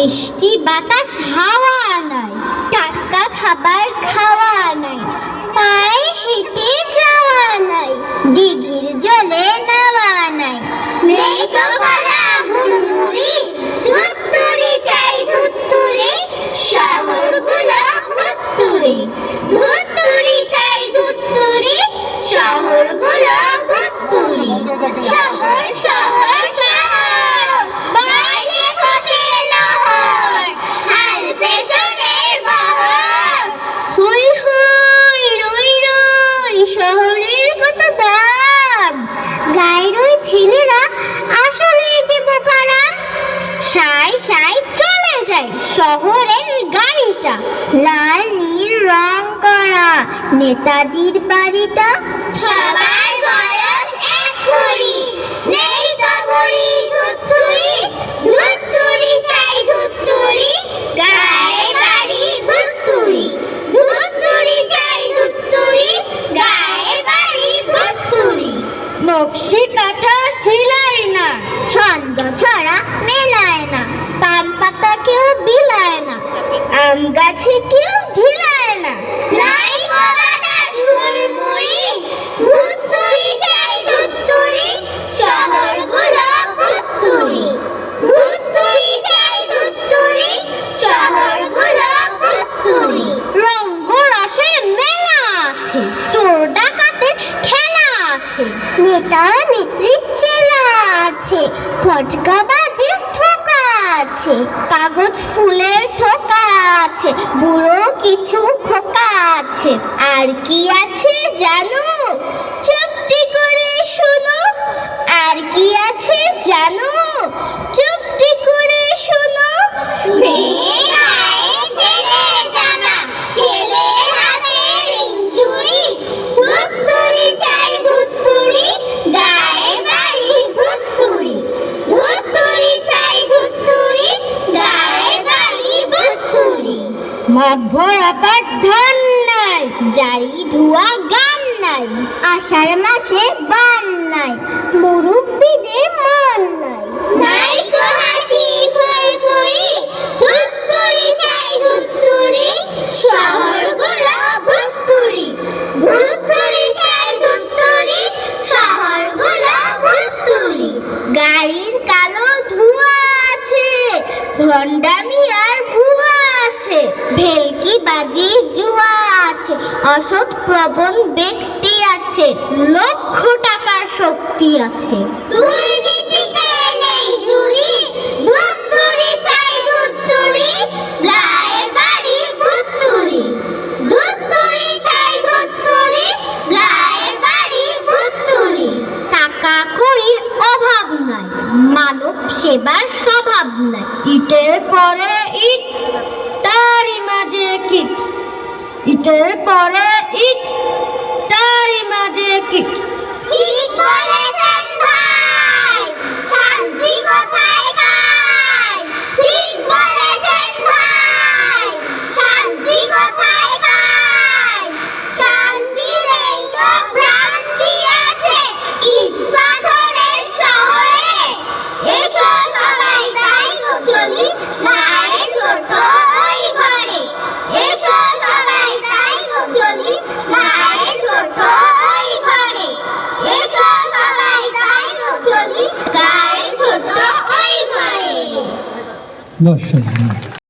মিষ্টি বাতাস হাওয়া নাই, টাটকা খাবার খাওয়া নাই, পায়ে হেঁটে যাওয়া নাই, দিঘির জলে নাওয়া নাই। নেই তো ভাড়া ঘুরমুড়ি, ধুত্তুরি চাই ধুত্তুরি, শহরগুলো ভুত্তুরি, ধুত্তুরি চাই ধুত্তুরি, শহরগুলো ভুত্তুরি। শহর শহর শহর, বাইরে বসে নহর, হাল ফ্যাশনের বহর। হই হই রই রই, শহরের কত দাম, গায়ের ওই ছেলেরা আসলে যে বোকারা। সাই সাই চলে যায় শহরের গাড়িটা, লাল নীল রং করা নেতাজির বাড়িটা। সবার বয়স এক কুড়ি, নেই তো বুড়ি ধুত্তুরি, ধুত্তুরি চাই ধুত্তুরি, গায়ে বাড়ি ভুত্তুরি, ধুত্তুরি চাই ধুত্তুরি, গায়ে বাড়ি ভুত্তুরি। নকশি কাঁথা সিলাই না, ছন্দ ছড়া মেলায় না, পান পাতা কেউ বিলায় না, আম গাছে কেউ ঢিলায় না। নাই গো বাতাস হুড়মুড়ি, ধুত্তুরি চাই ধুত্তুরি, শহরগুলো ভুত্তুরি, ধুত্তুরি চাই ধুত্তুরি, শহরগুলো ভুত্তুরি। রঙ্গ রসের মেলা আছে, চোর ডাকাতের খেলা আছে, নেতা নেত্রীর চেলা আছে, ফটকা বাজে ঠোকা আছে, কাগজ ফুলের থোকা আছে, বুড়ো কিছু খোকা আছে। আর কি আছে জানো, চুপটি করে শোনো, আর কি আছে জানো, চুপটি করে শোনো। মেয়ে গায়ে ছেলের জামা, ছেলের হাতে রিং চুড়ি, ধুত্তুরি চাই ধুত্তুরি, গায়ে বাড়ি ভুত্তুরি, ধুত্তুরি চাই ধুত্তুরি, গায়ে বাড়ি ভুত্তুরি। মাঠ ভরা পাট ধান নাই, জারি ধোয়া গান নাই, আষাঢ় মাসে বান নাই, মুরব্বিদের মান নাই। নাই গো হাসি ফুরফুরি, ধুত্তুরি চাই ধুত্তুরি, শহরগুলো ভুত্তুরি, ধুত্তুরি চাই ধুত্তুরি, শহরগুলো ভুত্তুরি। গাড়ির কালো ধোঁয়া আছে, ভণ্ডামি আর ভুয়া আছে, ভেলকি বাজি জুয়া আছে, অসৎ প্রবণ ব্যক্তি আছে, লক্ষ টাকার শক্তি আছে। দুর্নীতিতে নেই জুড়ি, ধুত্তুরি চাই ধুত্তুরি, গায়ের বাড়ি ভুত্তুরি, ধুত্তুরি চাই ধুত্তুরি, গায়ের বাড়ি ভুত্তুরি। টাকা কড়ির অভাব নাই, মানব সেবার স্বভাব নাই, ইটের পরে ইট, তারই মাঝে কিট, ইটের পরে ইট, তারই মাঝে কিট। ঠিক বলেছেন ভাই, শান্তি কোথায় পাই? ঠিক বলেছেন ভাই, শান্তি কোথায় পাই? শান্তির এই তো ভ্রান্তি আছে ইট পাথরের শহরে। এসো সবাই তাই তো চলি, গায়ে ছোট ওই ঘরে। এসো সবাই তাই তো চলি, গায়ে ছোট ওই ঘরে। এসো সবাই তাই তো চলি, গায়ে ছোট ওই ঘরে। মাশাআল্লাহ।